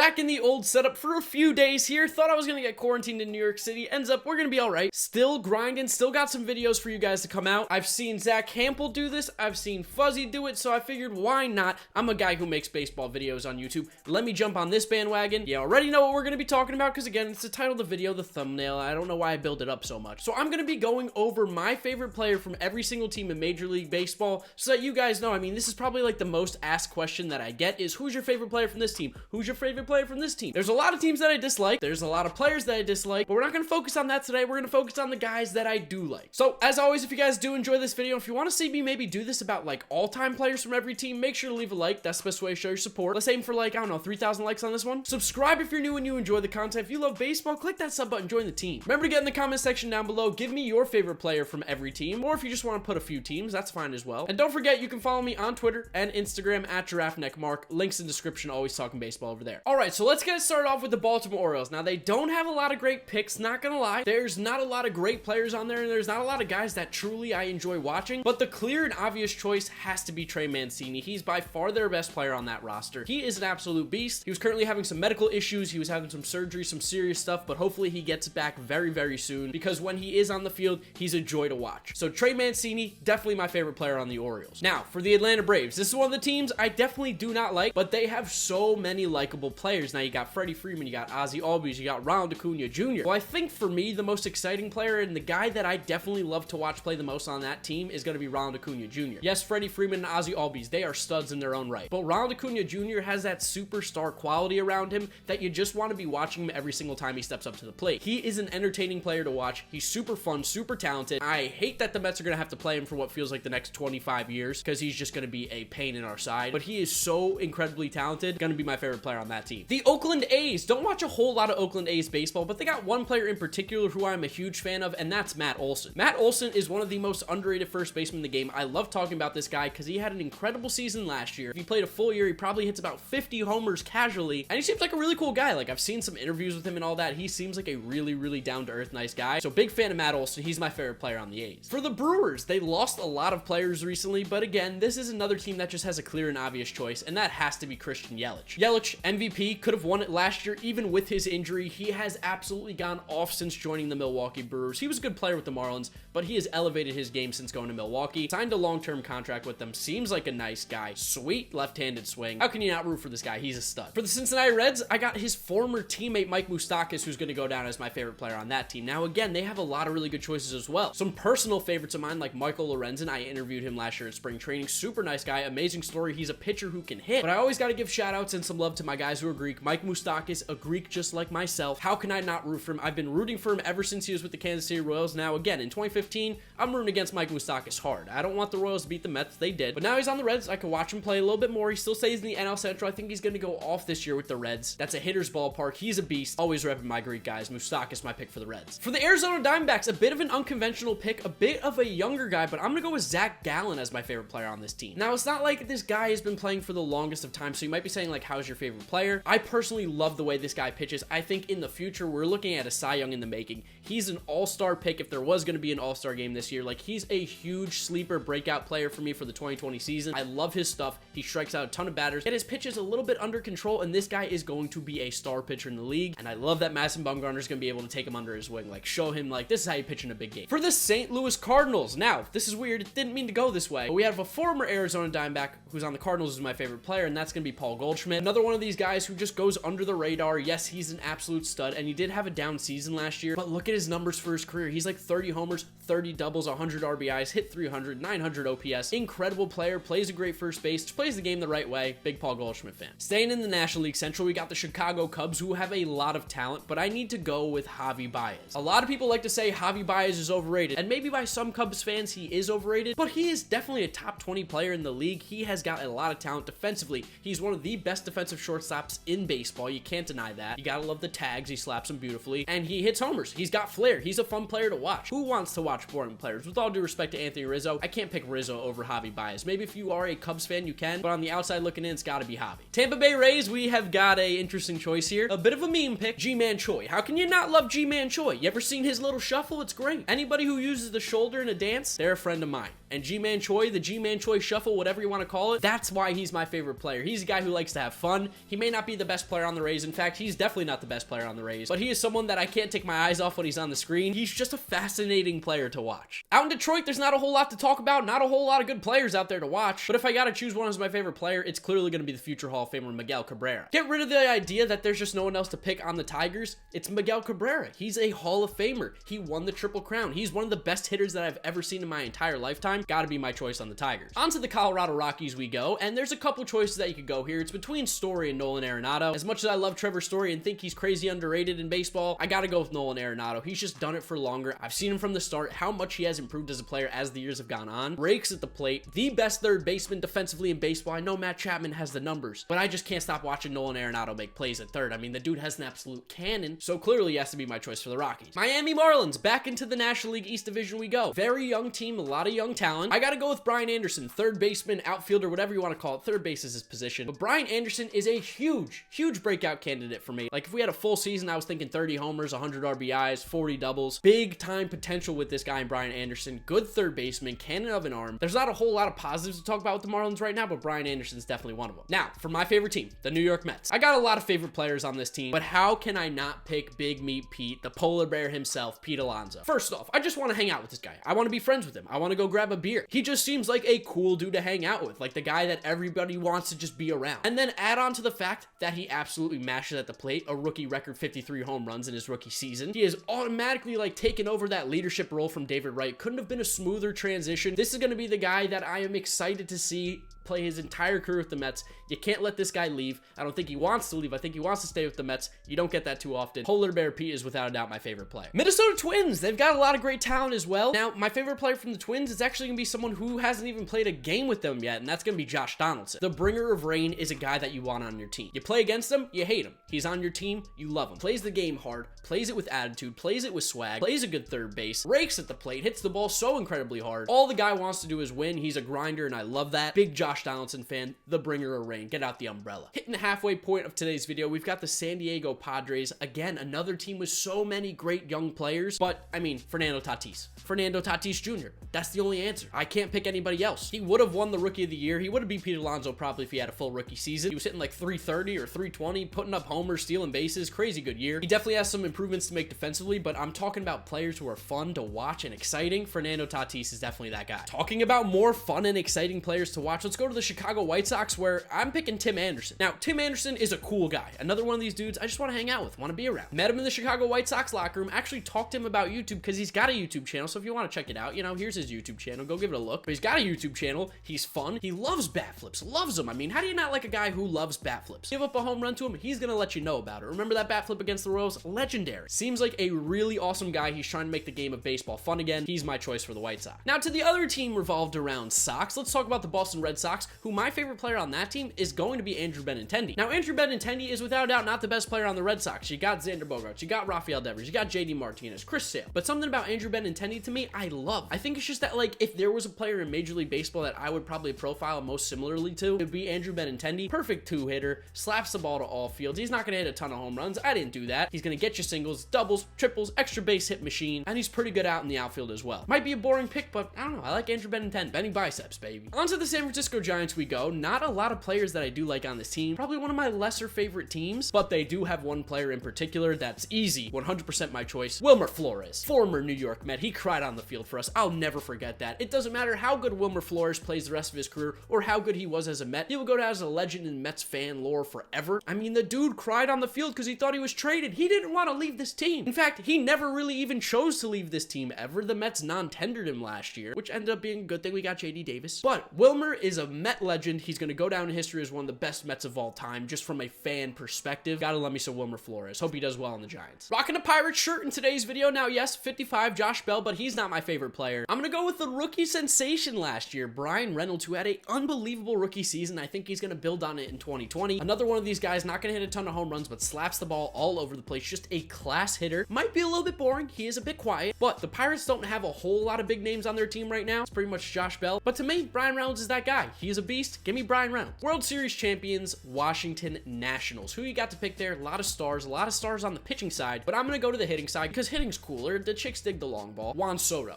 back in the old setup for a few days here. Thought I was gonna get quarantined in New York City. Ends up we're gonna be all right. Still grinding, still got some videos for you guys to come out. I've seen Zach Hampel do this. I've seen Fuzzy do it, so I figured why not? I'm a guy who makes baseball videos on YouTube. Let me jump on this bandwagon. You already know what we're gonna be talking about because again, it's the title of the video, the thumbnail. I don't know why I build it up so much. So I'm gonna be going over my favorite player from every single team in Major League Baseball so that you guys know. I mean, this is probably like the most asked question that I get is who's your favorite player from this team? Who's your favorite player from this team? There's a lot of teams that I dislike. There's a lot of players that I dislike, but we're not going to focus on that today. We're going to focus on the guys that I do like. So as always, if you guys do enjoy this video, if you want to see me maybe do this about like all-time players from every team, make sure to leave a like. That's the best way to show your support. Let's aim for like, I don't know, 3,000 likes on this one. Subscribe if you're new and you enjoy the content. If you love baseball, click that sub button, join the team. Remember to get in the comment section down below. Give me your favorite player from every team, or if you just want to put a few teams, that's fine as well. And don't forget, you can follow me on Twitter and Instagram at GiraffeNeckMarc. Links in the description, always talking baseball over there. All right, so let's get started off with the Baltimore Orioles. Now, they don't have a lot of great picks, not gonna lie. There's not a lot of great players on there, and there's not a lot of guys that truly I enjoy watching, but the clear and obvious choice has to be Trey Mancini. He's by far their best player on that roster. He is an absolute beast. He was currently having some medical issues. He was having some surgery, some serious stuff, but hopefully he gets back very, very soon because when he is on the field, he's a joy to watch. So Trey Mancini, definitely my favorite player on the Orioles. Now, for the Atlanta Braves, this is one of the teams I definitely do not like, but they have so many likable players. Now, you got Freddie Freeman, you got Ozzie Albies, you got Ronald Acuna Jr. Well, I think for me, the most exciting player and the guy that I definitely love to watch play the most on that team is going to be Ronald Acuna Jr. Yes, Freddie Freeman and Ozzie Albies, they are studs in their own right, but Ronald Acuna Jr. has that superstar quality around him that you just want to be watching him every single time he steps up to the plate. He is an entertaining player to watch. He's super fun, super talented. I hate that the Mets are going to have to play him for what feels like the next 25 years because he's just going to be a pain in our side, but he is so incredibly talented. Going to be my favorite player on that team. The Oakland A's, don't watch a whole lot of Oakland A's baseball, but they got one player in particular who I'm a huge fan of, and that's Matt Olson. Matt Olson is one of the most underrated first basemen in the game. I love talking about this guy because he had an incredible season last year. If he played a full year, he probably hits about 50 homers casually, and he seems like a really cool guy. Like, I've seen some interviews with him and all that. He seems like a really, really down-to-earth, nice guy. So big fan of Matt Olson. He's my favorite player on the A's. For the Brewers, they lost a lot of players recently, but again, this is another team that just has a clear and obvious choice, and that has to be Christian Yelich. Yelich, MVP, could have won it last year, even with his injury. He has absolutely gone off since joining the Milwaukee Brewers. He was a good player with the Marlins, but he has elevated his game since going to Milwaukee. Signed a long-term contract with them. Seems like a nice guy. Sweet left-handed swing. How can you not root for this guy? He's a stud. For the Cincinnati Reds, I got his former teammate Mike Moustakas, who's going to go down as my favorite player on that team. Now, again, they have a lot of really good choices as well. Some personal favorites of mine, like Michael Lorenzen. I interviewed him last year at spring training. Super nice guy. Amazing story. He's a pitcher who can hit. But I always got to give shout-outs and some love to my guys who are Greek. Mike Moustakas, a Greek just like myself. How can I not root for him? I've been rooting for him ever since he was with the Kansas City Royals. Now, again, in 2015, I'm rooting against Mike Moustakas hard. I don't want the Royals to beat the Mets. They did. But now he's on the Reds. I can watch him play a little bit more. He still stays in the NL Central. I think he's going to go off this year with the Reds. That's a hitter's ballpark. He's a beast. Always repping my Greek guys. Moustakas, my pick for the Reds. For the Arizona Diamondbacks, a bit of an unconventional pick, a bit of a younger guy, but I'm going to go with Zach Gallen as my favorite player on this team. Now, it's not like this guy has been playing for the longest of time, so you might be saying, like, how's your favorite player? I personally love the way this guy pitches. I think in the future, we're looking at a Cy Young in the making. He's an all-star pick if there was going to be an all-star game this year. Like, he's a huge sleeper breakout player for me for the 2020 season. I love his stuff. He strikes out a ton of batters. Yet his pitch is a little bit under control, and this guy is going to be a star pitcher in the league, and I love that Madison Bumgarner is going to be able to take him under his wing, like, show him, like, this is how you pitch in a big game. For the St. Louis Cardinals, now, this is weird. It didn't mean to go this way, but we have a former Arizona Diamondback who's on the Cardinals is my favorite player, and that's going to be Paul Goldschmidt. Another one of these guys who just goes under the radar. Yes, he's an absolute stud, and he did have a down season last year, but look at his numbers for his career. He's like 30 homers, 30 doubles, 100 RBIs, hit 300, 900 OPS. Incredible player, plays a great first base, plays the game the right way. Big Paul Goldschmidt fan. Staying in the National League Central, we got the Chicago Cubs, who have a lot of talent, but I need to go with Javi Baez. A lot of people like to say Javi Baez is overrated, and maybe by some Cubs fans he is overrated, but he is definitely a top 20 player in the league. He has got a lot of talent defensively. He's one of the best defensive shortstops in baseball. You can't deny that. You gotta love the tags. He slaps them beautifully, and he hits homers. He's got flair. He's a fun player to watch. Who wants to watch boring players? With all due respect to Anthony Rizzo, I can't pick Rizzo over Javi Baez. Maybe if you are a Cubs fan, you can, but on the outside looking in, it's gotta be Javi. Tampa Bay Rays, we have got a interesting choice here. A bit of a meme pick, G-Man Choi. How can you not love G-Man Choi? You ever seen his little shuffle? It's great. Anybody who uses the shoulder in a dance, they're a friend of mine. And G-Man Choi, the G-Man Choi shuffle, whatever you want to call it, that's why he's my favorite player. He's a guy who likes to have fun. He may not be the best player on the Rays. In fact, he's definitely not the best player on the Rays, but he is someone that I can't take my eyes off when he's on the screen. He's just a fascinating player to watch. Out in Detroit, there's not a whole lot to talk about, not a whole lot of good players out there to watch, but if I gotta choose one as my favorite player, it's clearly gonna be the future Hall of Famer Miguel Cabrera. Get rid of the idea that there's just no one else to pick on the Tigers. It's Miguel Cabrera. He's a Hall of Famer. He won the Triple Crown. He's one of the best hitters that I've ever seen in my entire lifetime. Gotta be my choice on the Tigers. On to the Colorado Rockies we go, and there's a couple choices that you could go here. It's between Story and Nolan Arenado. As much as I love Trevor Story and think he's crazy underrated in baseball, I gotta go with Nolan Arenado. He's just done it for longer. I've seen him from the start, how much he has improved as a player as the years have gone on. Rakes at the plate, the best third baseman defensively in baseball. I know Matt Chapman has the numbers, but I just can't stop watching Nolan Arenado make plays at third. I mean, the dude has an absolute cannon, so clearly he has to be my choice for the Rockies. Miami Marlins, back into the National League East Division we go. Very young team, a lot of young talent. I gotta go with Brian Anderson, third baseman, outfielder, whatever you want to call it. Third base is his position, but Brian Anderson is a huge breakout candidate for me. Like, if we had a full season, I was thinking 30 homers, 100 RBIs, 40 doubles. Big time potential with this guy in Brian Anderson. Good third baseman, cannon of an arm. There's not a whole lot of positives to talk about with the Marlins right now, but Brian Anderson's definitely one of them. Now, for my favorite team, the New York Mets. I got a lot of favorite players on this team, but how can I not pick Big Meat Pete, the polar bear himself, Pete Alonso? First off, I just want to hang out with this guy. I want to be friends with him. I want to go grab a beer. He just seems like a cool dude to hang out with, like the guy that everybody wants to just be around. And then add on to the fact that he absolutely mashes at the plate, a rookie record 53 home runs in his rookie season. He is automatically like taken over that leadership role from David Wright. Couldn't have been a smoother transition. This is going to be the guy that I am excited to see play his entire career with the Mets. You can't let this guy leave. I don't think he wants to leave. I think he wants to stay with the Mets. You don't get that too often. Polar Bear Pete is without a doubt my favorite player. Minnesota Twins, they've got a lot of great talent as well. Now, my favorite player from the Twins is actually going to be someone who hasn't even played a game with them yet, and that's going to be Josh Donaldson. The bringer of rain is a guy that you want on your team. You play against him, you hate him. He's on your team, you love him. Plays the game hard, plays it with attitude, plays it with swag, plays a good third base, rakes at the plate, hits the ball so incredibly hard. All the guy wants to do is win. He's a grinder, and I love that. Big Josh Donaldson fan. The bringer of rain. Get out the umbrella. Hitting the halfway point of today's video, we've got the San Diego Padres. Again, another team with so many great young players, but I mean, Fernando Tatis Jr. That's the only answer. I can't pick anybody else. He would have won the Rookie of the Year. He would have beat Pete Alonso probably if he had a full rookie season. He was hitting like 330 or 320, putting up homers, stealing bases. Crazy good year. He definitely has some improvements to make defensively, but I'm talking about players who are fun to watch and exciting. Fernando Tatis is definitely that guy. Talking about more fun and exciting players to watch, let's go to the Chicago White Sox, where I'm picking Tim Anderson. Now, Tim Anderson is a cool guy. Another one of these dudes I just want to hang out with, want to be around. Met him in the Chicago White Sox locker room, actually talked to him about YouTube because he's got a YouTube channel, so if you want to check it out, you know, here's his YouTube channel. Go give it a look. But he's got a YouTube channel. He's fun. He loves bat flips. Loves them. I mean, how do you not like a guy who loves bat flips? Give up a home run to him, he's going to let you know about it. Remember that bat flip against the Royals? Legendary. Seems like a really awesome guy. He's trying to make the game of baseball fun again. He's my choice for the White Sox. Now, to the other team revolved around Sox, let's talk about the Boston Red Sox, who my favorite player on that team is going to be Andrew Benintendi. Now, Andrew Benintendi is without a doubt not the best player on the Red Sox. You got Xander Bogaerts, you got Rafael Devers, you got JD Martinez, Chris Sale. But something about Andrew Benintendi to me, I love. I think it's just that, like, if there was a player in Major League Baseball that I would probably profile most similarly to, it would be Andrew Benintendi. Perfect two-hitter, slaps the ball to all fields. He's not going to hit a ton of home runs. I didn't do that. He's going to get you singles, doubles, triples, extra base hit machine, and he's pretty good out in the outfield as well. Might be a boring pick, but I don't know. I like Andrew Benintendi. Benny biceps, baby. On to the San Francisco Giants we go. Not a lot of players that I do like on this team. Probably one of my lesser favorite teams, but they do have one player in particular that's easy, 100% my choice. Wilmer Flores, former New York Met. He cried on the field for us. I'll never forget that. It doesn't matter how good Wilmer Flores plays the rest of his career or how good he was as a Met. He will go down as a legend in Mets fan lore forever. I mean, the dude cried on the field because he thought he was traded. He didn't want to leave this team. In fact, he never really even chose to leave this team ever. The Mets non-tendered him last year, which ended up being a good thing. We got JD Davis. But Wilmer is a Met legend. He's going to go down in history as one of the best Mets of all time, just from a fan perspective. Gotta love me some Wilmer Flores. Hope he does well on the Giants. Rocking a Pirates shirt in today's video. Now, yes, 55 Josh Bell, but he's not my favorite player. I'm going to go with the rookie sensation last year, Brian Reynolds, who had an unbelievable rookie season. I think he's going to build on it in 2020. Another one of these guys, not going to hit a ton of home runs, but slaps the ball all over the place. Just a class hitter. Might be a little bit boring. He is a bit quiet, but the Pirates don't have a whole lot of big names on their team right now. It's pretty much Josh Bell. But to me, Brian Reynolds is that guy. He's a beast. Give me Brian Reynolds. World Series champions, Washington Nationals. Who you got to pick there? A lot of stars on the pitching side, but I'm gonna go to the hitting side because hitting's cooler. The chicks dig the long ball. Juan Soto.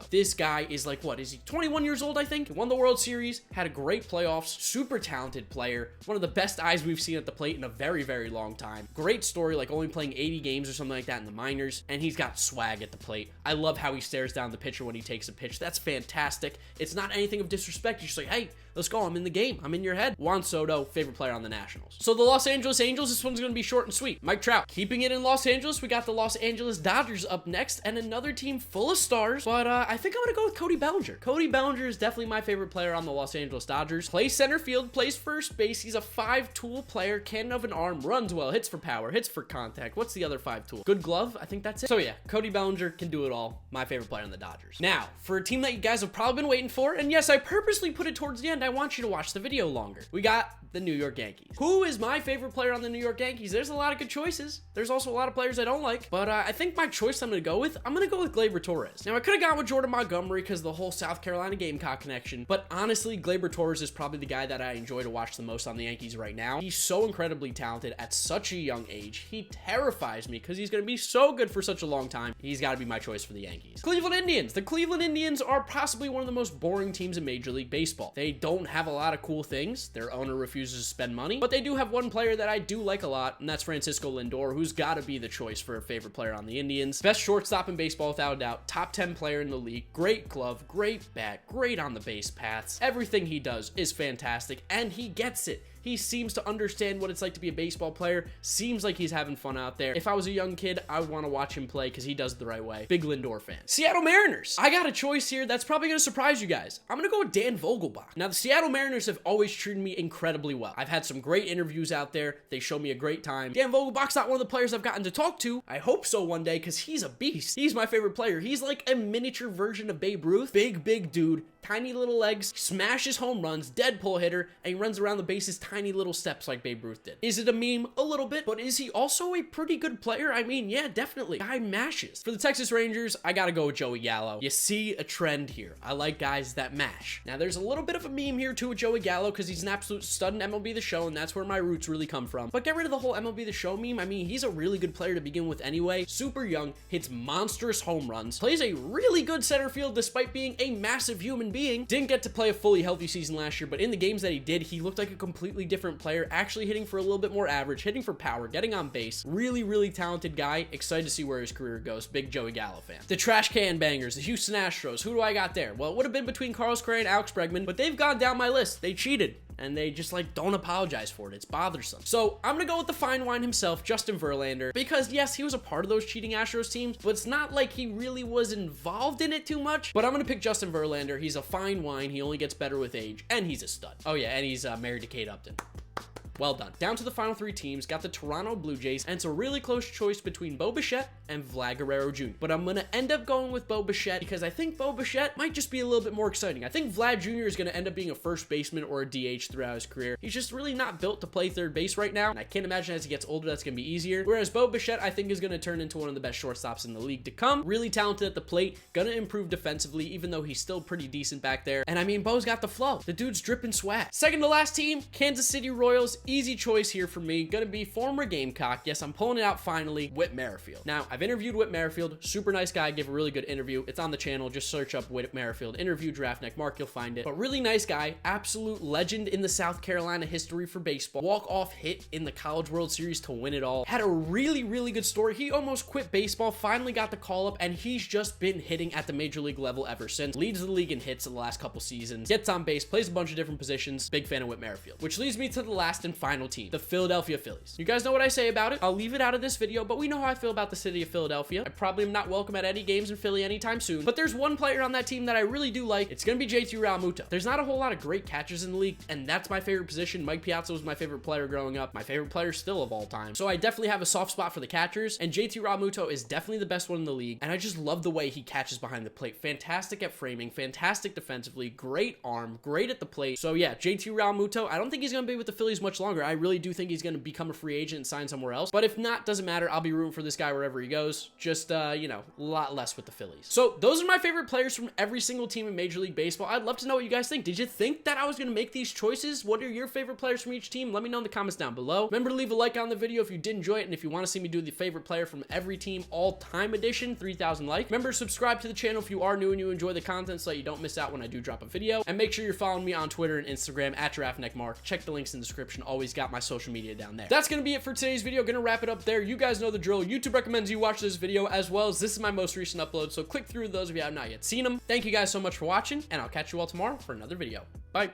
This guy is like, what is he? 21 years old, I think. He won the World Series, had a great playoffs, super talented player, one of the best eyes we've seen at the plate in a very, very long time. Great story, like only playing 80 games or something like that in the minors, and he's got swag at the plate. I love how he stares down the pitcher when he takes a pitch. That's fantastic. It's not anything of disrespect. He's just like, hey, let's go. I'm in the game. I'm in your head. Juan Soto, favorite player on the Nationals. So the Los Angeles Angels, this one's going to be short and sweet. Mike Trout. Keeping it in Los Angeles, we got the Los Angeles Dodgers up next, and another team full of stars, but I think I'm going to go with Cody Bellinger. Cody Bellinger is definitely my favorite player on the Los Angeles Dodgers. Plays center field, plays first base. He's a 5-tool player, cannon of an arm, runs well, hits for power, hits for contact. What's the other 5-tool? Good glove? I think that's it. So yeah, Cody Bellinger can do it all. My favorite player on the Dodgers. Now, for a team that you guys have probably been waiting for, and yes, I purposely put it towards the end. I want you to watch the video longer. We got the New York Yankees. Who is my favorite player on the New York Yankees? There's a lot of good choices. There's also a lot of players I don't like, but I think my choice I'm going to go with Gleyber Torres. Now, I could have gone with Jordan Montgomery because the whole South Carolina Gamecock connection, but honestly, Gleyber Torres is probably the guy that I enjoy to watch the most on the Yankees right now. He's so incredibly talented at such a young age. He terrifies me because he's going to be so good for such a long time. He's got to be my choice for the Yankees. Cleveland Indians. The Cleveland Indians are possibly one of the most boring teams in Major League Baseball. They don't have a lot of cool things. Their owner refuses to spend money, but they do have one player that I do like a lot, and that's Francisco Lindor, who's got to be the choice for a favorite player on the Indians. Best shortstop in baseball without a doubt. Top 10 player in the league. Great glove, great bat, great on the base paths. Everything he does is fantastic, and he gets it. He seems to understand what it's like to be a baseball player. Seems like he's having fun out there. If I was a young kid, I would want to watch him play because he does it the right way. Big Lindor fan. Seattle Mariners. I got a choice here that's probably going to surprise you guys. I'm going to go with Dan Vogelbach. Now, the Seattle Mariners have always treated me incredibly well. I've had some great interviews out there. They show me a great time. Dan Vogelbach's not one of the players I've gotten to talk to. I hope so one day because he's a beast. He's my favorite player. He's like a miniature version of Babe Ruth. Big dude. Tiny little legs, smashes home runs, dead pull hitter, and he runs around the bases tiny little steps like Babe Ruth did. Is it a meme? A little bit, but is he also a pretty good player? I mean, yeah, definitely. Guy mashes. For the Texas Rangers, I gotta go with Joey Gallo. You see a trend here. I like guys that mash. Now, there's a little bit of a meme here too with Joey Gallo because he's an absolute stud in MLB The Show, and that's where my roots really come from. But get rid of the whole MLB The Show meme. I mean, he's a really good player to begin with anyway. Super young, hits monstrous home runs, plays a really good center field despite being a massive human being. Didn't get to play a fully healthy season last year, but in the games that he did, he looked like a completely different player, actually hitting for a little bit more average, hitting for power, getting on base. Really talented guy. Excited to see where his career goes. Big Joey Gallo fan. The trash can bangers, the Houston Astros. Who do I got there? Well, it would have been between Carlos Correa and Alex Bregman, but they've gone down my list. They cheated. And they just like don't apologize for it. It's bothersome. So I'm gonna go with the fine wine himself, Justin Verlander, because yes, he was a part of those cheating Astros teams, but it's not like he really was involved in it too much. But I'm gonna pick Justin Verlander. He's a fine wine. He only gets better with age, and he's a stud. Oh yeah, and he's married to Kate Upton. Well done. Down to the final three teams, got the Toronto Blue Jays, and it's a really close choice between Bo Bichette and Vlad Guerrero Jr. But I'm going to end up going with Bo Bichette because I think Bo Bichette might just be a little bit more exciting. I think Vlad Jr. is going to end up being a first baseman or a DH throughout his career. He's just really not built to play third base right now, and I can't imagine as he gets older that's going to be easier. Whereas Bo Bichette, I think, is going to turn into one of the best shortstops in the league to come. Really talented at the plate, going to improve defensively, even though he's still pretty decent back there. And I mean, Bo's got the flow. The dude's dripping swag. Second to last team, Kansas City Royals. Easy choice here for me. Gonna be former Gamecock. Yes, I'm pulling it out finally. Whit Merrifield. Now, I've interviewed Whit Merrifield. Super nice guy. Gave a really good interview. It's on the channel. Just search up Whit Merrifield interview, GiraffeNeckMarc. You'll find it. But really nice guy. Absolute legend in the South Carolina history for baseball. Walk-off hit in the College World Series to win it all. Had a really good story. He almost quit baseball. Finally got the call-up, and he's just been hitting at the major league level ever since. Leads the league in hits in the last couple seasons. Gets on base. Plays a bunch of different positions. Big fan of Whit Merrifield. Which leads me to the last and final team. The Philadelphia Phillies. You guys know what I say about it. I'll leave it out of this video, but we know how I feel about the city of Philadelphia. I probably am not welcome at any games in Philly anytime soon, but there's one player on that team that I really do like. It's gonna be JT Realmuto. There's not a whole lot of great catchers in the league, and that's my favorite position. Mike Piazza was my favorite player growing up. My favorite player still of all time. So I definitely have a soft spot for the catchers, and JT Realmuto is definitely the best one in the league, and I just love the way he catches behind the plate. Fantastic at framing, fantastic defensively, great arm, great at the plate. So yeah, JT Realmuto, I don't think he's gonna be with the Phillies much much longer. I really do think he's going to become a free agent and sign somewhere else. But if not, doesn't matter. I'll be rooting for this guy wherever he goes. Just, you know, a lot less with the Phillies. So those are my favorite players from every single team in Major League Baseball. I'd love to know what you guys think. Did you think that I was going to make these choices? What are your favorite players from each team? Let me know in the comments down below. Remember to leave a like on the video if you did enjoy it, and if you want to see me do the favorite player from every team all-time edition, 3,000 likes. Remember to subscribe to the channel if you are new and you enjoy the content so that you don't miss out when I do drop a video. And make sure you're following me on Twitter and Instagram at GiraffeNeckMarc. Check the links in the description. Always got my social media down there. That's going to be it for today's video. Gonna wrap it up there. You guys know the drill. YouTube recommends you watch this video, as well as this is my most recent upload, so click through those if you have not yet seen them. Thank you guys so much for watching, and I'll catch you all tomorrow for another video. Bye.